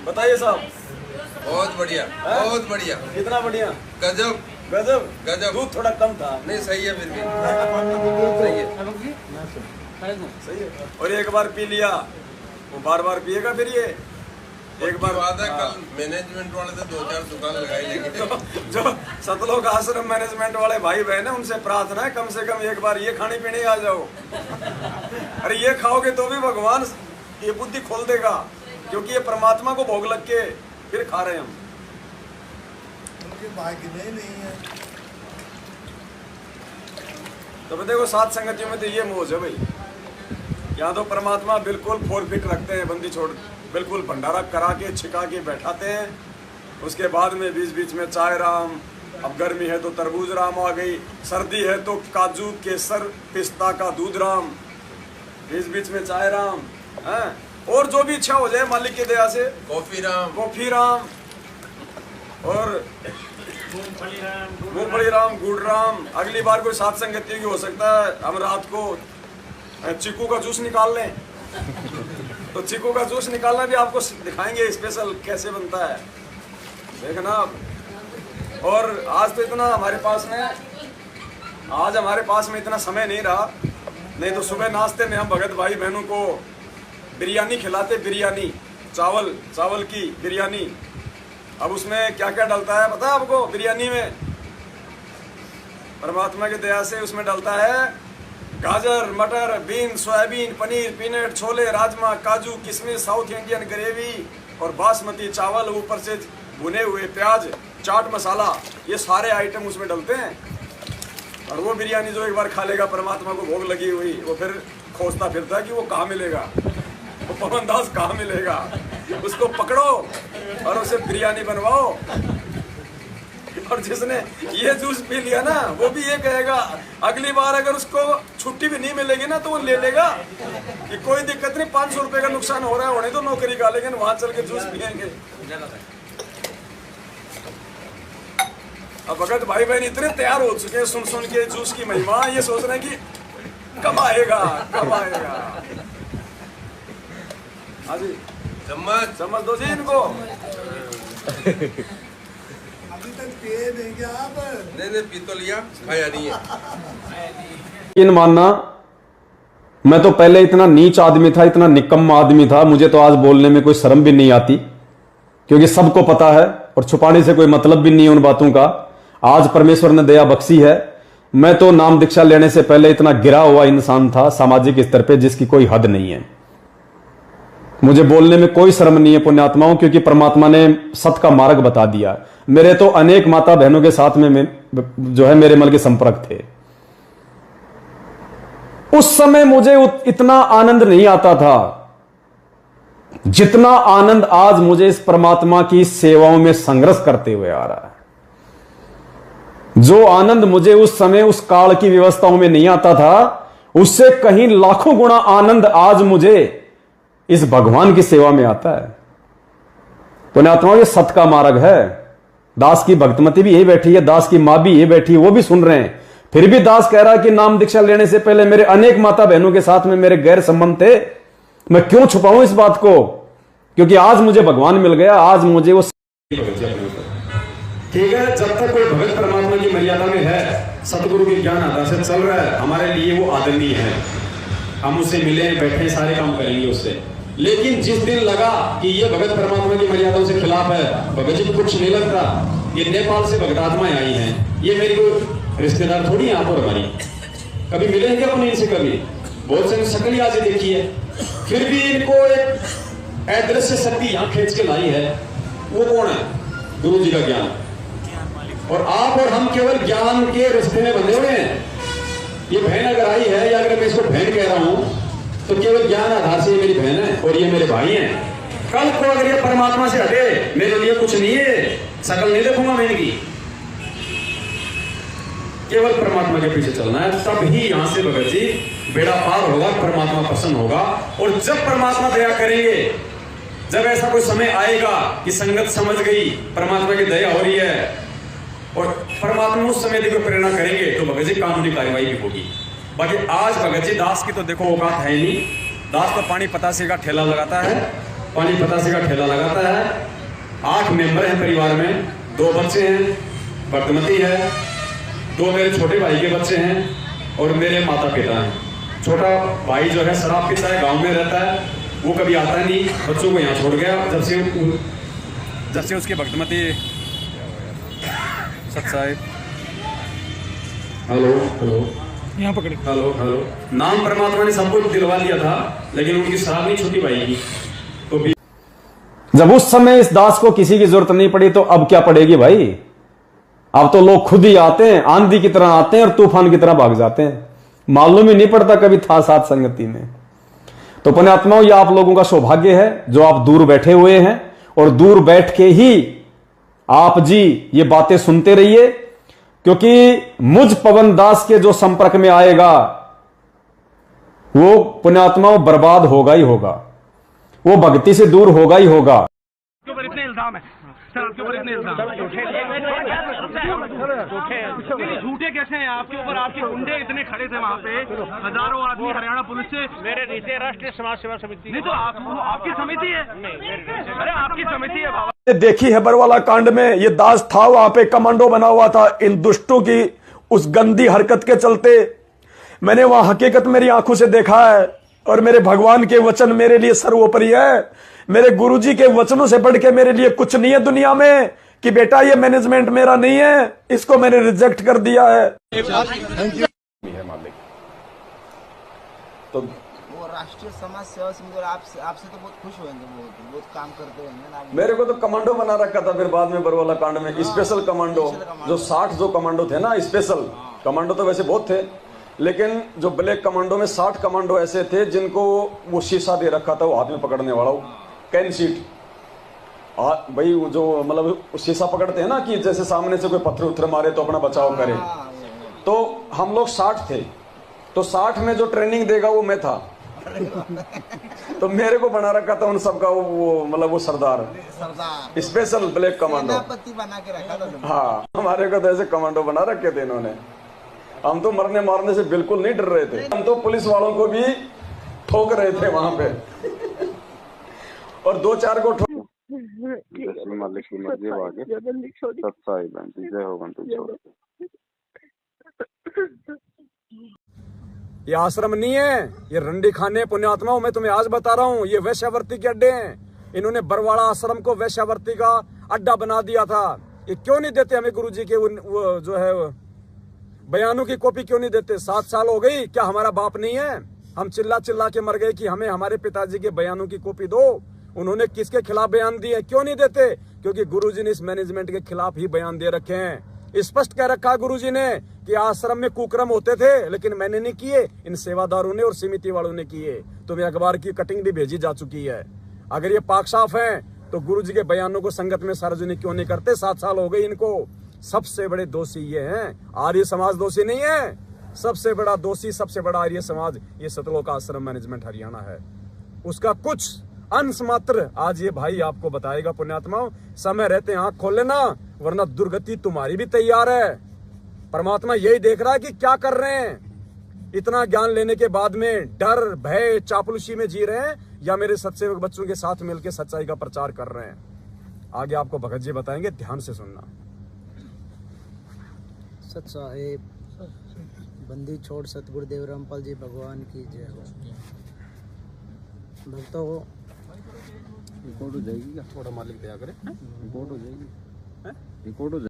बताइए साहब। बहुत बढ़िया, बहुत बढ़िया, कितना बढ़िया, गजब गजब गजब। दूध थोड़ा कम था। नहीं सही है, फिर भी सही है, सही है। और एक बार पी लिया वो बार बार पिएगा फिर ये। एक बार बात है, कल मैनेजमेंट वाले से 2-4 दुकान लगाई लेंगे। जो सतलोक आश्रम मैनेजमेंट वाले भाई बहन है उनसे प्रार्थना है कम से कम एक बार ये खाने पीने आ जाओ। अरे ये खाओगे तो भी भगवान ये बुद्धि खोल देगा, क्योंकि ये परमात्मा को भोग लग के फिर खा रहे हैं हम। उनके भाग्य नहीं है। तो देखो सात संगतियों में तो ये मौज है भाई। यहाँ तो परमात्मा बिल्कुल फॉरफिट रखते हैं, बंदी छोड़ बिल्कुल भंडारा करा के छिका के बैठाते हैं। उसके बाद में बीच बीच में चाय राम, अब गर्मी है तो तरबूज राम आ गई, सर्दी है तो काजू केसर पिस्ता का दूध राम, बीच बीच में चाय राम है। और जो भी इच्छा हो जाए मालिक की दया से, कॉफी राम और मूंगफली राम, गुड़ राम। अगली बार कोई सात संगति की हो सकता है हम रात को चीकू का जूस निकाल लें, तो चीकू का जूस निकालना भी आपको दिखाएंगे स्पेशल कैसे बनता है, देखना आप। और आज तो इतना हमारे पास में इतना समय नहीं रहा, नहीं तो सुबह नाश्ते में हम भगत भाई बहनों को बिरयानी खिलाते, बिरयानी चावल की बिरयानी। अब उसमें क्या क्या डलता है पता है आपको बिरयानी में? परमात्मा की दया से उसमें डलता है गाजर, मटर, बीन, सोयाबीन, पनीर, पीनट, छोले, राजमा, काजू, किशमिश, साउथ इंडियन ग्रेवी और बासमती चावल, ऊपर से भुने हुए प्याज, चाट मसाला, ये सारे आइटम उसमें डलते हैं। और वो बिरयानी जो एक बार खा लेगा परमात्मा को भोग लगी हुई, वो फिर खोजता फिरता है कि वो कहाँ मिलेगा, वो पवन दास कहाँ मिलेगा। उसको पकड़ो और उसे बिरयानी बनवाओ। और जिसने ये जूस पी लिया ना वो भी ये कहेगा अगली बार अगर उसको छुट्टी भी नहीं मिलेगी ना तो वो ले लेगा कि कोई दिक्कत नहीं, 500 रुपए का नुकसान हो रहा है होने तो नौकरी का, लेकिन वहां चल के जूस पियेंगे। अब भगत भाई बहन इतने तैयार हो चुके हैं सुन के जूस की महिमा, ये सोच रहे हैं कि कब आएगा। हाँ जी, चम्मच दो जी इनको। अभी तक पिए नहीं क्या आप? नहीं पी तो लिया, खाया नहीं है। इन मानना, मैं तो पहले इतना नीच आदमी था, इतना निकम्मा आदमी था, मुझे तो आज बोलने में कोई शर्म भी नहीं आती, क्योंकि सबको पता है और छुपाने से कोई मतलब भी नहीं है उन बातों का। आज परमेश्वर ने दया बख्शी है। मैं तो नाम दीक्षा लेने से पहले इतना गिरा हुआ इंसान था सामाजिक स्तर पे जिसकी कोई हद नहीं है। मुझे बोलने में कोई शर्म नहीं है पुण्यात्माओं, क्योंकि परमात्मा ने सत का मार्ग बता दिया। मेरे तो अनेक माता बहनों के साथ में जो है मेरे मल के संपर्क थे। उस समय मुझे इतना आनंद नहीं आता था जितना आनंद आज मुझे इस परमात्मा की सेवाओं में संघर्ष करते हुए आ रहा है। जो आनंद मुझे उस समय उस काल की व्यवस्थाओं में नहीं आता था, उससे कहीं लाखों गुना आनंद आज मुझे इस भगवान की सेवा में आता है। पुण्यात्माओं, ये सत का मार्ग है। दास की भक्तमती भी यही बैठी है, दास की मां भी यही बैठी है, वो भी सुन रहे हैं। फिर भी दास कह रहा है कि नाम दीक्षा लेने से पहले मेरे अनेक माता बहनों के साथ में मेरे गैर संबंध थे। मैं क्यों छुपाऊं इस बात को? क्योंकि आज मुझे भगवान मिल गया, आज मुझे वो ठीक है। जब तक कोई भगत परमात्मा की मर्यादा में है, सतगुरु के ज्ञान आधार से चल रहा है, हमारे लिए वो आदरणीय है। हम उससे मिले बैठे सारे काम करेंगे उससे। लेकिन जिस दिन लगा कि ये भगत परमात्मा की मर्यादाओं से खिलाफ है, भगत जी को कुछ नहीं लगता, ये नेपाल से भगत आत्माएं आई हैं, ये मेरी कोई रिश्तेदार थोड़ी है आप और हमारी, कभी मिले हैं क्या अपने इनसे? कभी बहुत से शक्ल आज देखी है, फिर भी इनको एक अदृश्य शक्ति यहाँ खींच के लाई है। वो कौन है? गुरु जी का ज्ञान। और आप और हम केवल ज्ञान के रिश्ते में बंधे हुए हैं। ये बहन अगर आई है, या अगर मैं इसको बहन कह रहा हूं, तो केवल ज्ञान आधार से ये मेरी बहन है और ये मेरे भाई हैं। कल को अगर ये परमात्मा से हटे, मेरे लिए कुछ नहीं है, शकल नहीं देखूंगा मैं इनकी। केवल परमात्मा के पीछे चलना है, तब ही यहां से भगत जी बेड़ा पार होगा, परमात्मा प्रसन्न होगा। और जब परमात्मा दया करेंगे, जब ऐसा कोई समय आएगा कि संगत समझ गई परमात्मा की दया हो रही है और परमात्मा उस समय देखो प्रेरणा करेंगे, तो भगत जी कानूनी कार्रवाई भी होगी। बाकी आज भगत जी दास की तो देखो औकात है ही नहीं। दास तो पानी पतासे का ठेला लगाता है पानी पतासे का ठेला लगाता है। 8 मेंबर हैं परिवार में, 2 बच्चे हैं, वर्धमती है, 2 मेरे छोटे भाई के बच्चे हैं और मेरे माता पिता हैं। छोटा भाई जो है शराब पीता है, गांव में रहता है, वो कभी आता नहीं, बच्चों को यहाँ छोड़ गया जब से उसके भक्तमती सत्साहिब। हेलो हेलो यहाँ पकड़े। हेलो हेलो, नाम परमात्मा ने सबको दिलवा दिया था, लेकिन उनकी शराब नहीं छूटी भाई की। तो भी जब उस समय इस दास को किसी की जरूरत नहीं पड़ी तो अब क्या पड़ेगी भाई। अब तो लोग खुद ही आते हैं, आंधी की तरह आते हैं और तूफान की तरह भाग जाते हैं, मालूम ही नहीं पड़ता कभी था साथ संगति में। तो पुण्यात्माओं, ये आप लोगों का सौभाग्य है जो आप दूर बैठे हुए हैं और दूर बैठ के ही आप जी ये बातें सुनते रहिए, क्योंकि मुझ पवन दास के जो संपर्क में आएगा वो पुण्यात्माओं बर्बाद होगा ही होगा, वो भक्ति से दूर होगा ही होगा। आपके ऊपर इतने इल्जाम है सर, आपके ऊपर इतने इल्जाम झूठे कैसे हैं आपके ऊपर? आपके गुंडे इतने खड़े थे वहाँ पे, हजारों आदमी हरियाणा पुलिस से। मेरे नीचे राष्ट्रीय समाज सेवा समिति। नहीं तो आपकी समिति है? अरे आपकी समिति है बाबा। देखी है बरवाला कांड में, ये दास था वहां पे, कमांडो बना हुआ था इन दुष्टों की उस गंदी हरकत के चलते। मैंने वहां हकीकत मेरी आंखों से देखा है और मेरे भगवान के वचन मेरे लिए सर्वोपरि है। मेरे गुरुजी के वचनों से बढ़ के मेरे लिए कुछ नहीं है दुनिया में कि बेटा ये मैनेजमेंट मेरा नहीं है, इसको मैंने रिजेक्ट कर दिया है। तो वो राष्ट्रीय समाज सेवा समिति आपसे तो बहुत खुश होंगे, बहुत काम करते होंगे ना। मेरे को तो कमांडो बना रखा था फिर बाद में बरवाला कांड में, स्पेशल कमांडो। जो 60 जो कमांडो थे ना, स्पेशल कमांडो तो वैसे बहुत थे, लेकिन जो ब्लैक कमांडो में 60 कमांडो ऐसे थे जिनको वो शीशा दे रखा था, वो हाथ में पकड़ने वाला, कैन सीट भाई, वो जो मतलब शीशा पकड़ते हैं ना कि जैसे सामने से कोई पत्थर उत्थर मारे तो अपना बचाव करे। तो हम लोग 60 थे, तो 60 में जो ट्रेनिंग देगा वो मैं था। तो मेरे को बना रखा था उन सबका वो मतलब वो सरदार स्पेशल ब्लैक कमांडो बना के रखा था। हाँ, हमारे को तो ऐसे कमांडो बना रखे थे इन्होंने। हम तो मरने मारने से बिल्कुल नहीं डर रहे थे, हम तो पुलिस वालों को भी ठोक रहे थे वहां पे और 2-4 को ठोक। मालिक की मर्जी आगे सत्साई बनती जय हो बनती। ये आश्रम नहीं है, ये रंडी खाने पुण्यात्माओं। मैं तुम्हें आज बता रहा हूँ, ये वैश्यावर्ती के अड्डे हैं। इन्होंने बरवाड़ा आश्रम को वैश्यावर्ती का अड्डा बना दिया था। ये क्यों नहीं देते हमें गुरुजी के वो जो है बयानों की कॉपी क्यों नहीं देते? 7 साल हो गई, क्या हमारा बाप नहीं है? हम चिल्ला चिल्ला के मर गए कि हमें हमारे पिताजी के बयानों की कॉपी दो। उन्होंने किसके खिलाफ बयान दिए, क्यों नहीं देते? क्योंकि गुरुजी ने इस मैनेजमेंट के खिलाफ ही बयान दे रखे हैं। स्पष्ट कह रखा गुरुजी ने कि आश्रम में कुक्रम होते थे, लेकिन मैंने नहीं किए, इन सेवादारों ने और समिति वालों ने किए। तुम्हें अखबार की कटिंग भी भेजी जा चुकी है। अगर ये पाक साफ है तो गुरुजी के बयानों को संगत में सार्वजनिक क्यों नहीं करते? 7 साल हो गए इनको। सबसे बड़े दोषी ये हैं, आर्य समाज दोषी नहीं है। सबसे बड़ा दोषी, सबसे बड़ा आर्य समाज ये सतलोक आश्रम मैनेजमेंट हरियाणा है। उसका कुछ अंश मात्र आज ये भाई आपको बताएगा। पुण्यात्माओं, समय रहते आंख खोल लेना, वरना दुर्गति तुम्हारी भी तैयार है। परमात्मा यही देख रहा है कि क्या कर रहे हैं। इतना ज्ञान लेने के बाद में डर, भय, चापलूसी में जी रहे हैं या मेरे सत्सेवक बच्चों के साथ मिलकर सच्चाई का प्रचार कर रहे हैं। आगे आपको भगत जी बताएंगे, ध्यान से सुनना। सत्साहेब बंदी छोड़ सतगुरुदेव रामपाल जी भगवान की जय हो। भक्तों रिकॉर्ड हो जाएगी क्या? थोड़ा मालिक दया करे, रिकॉर्ड हो जाएगी, रिकॉर्ड हो जाएगी।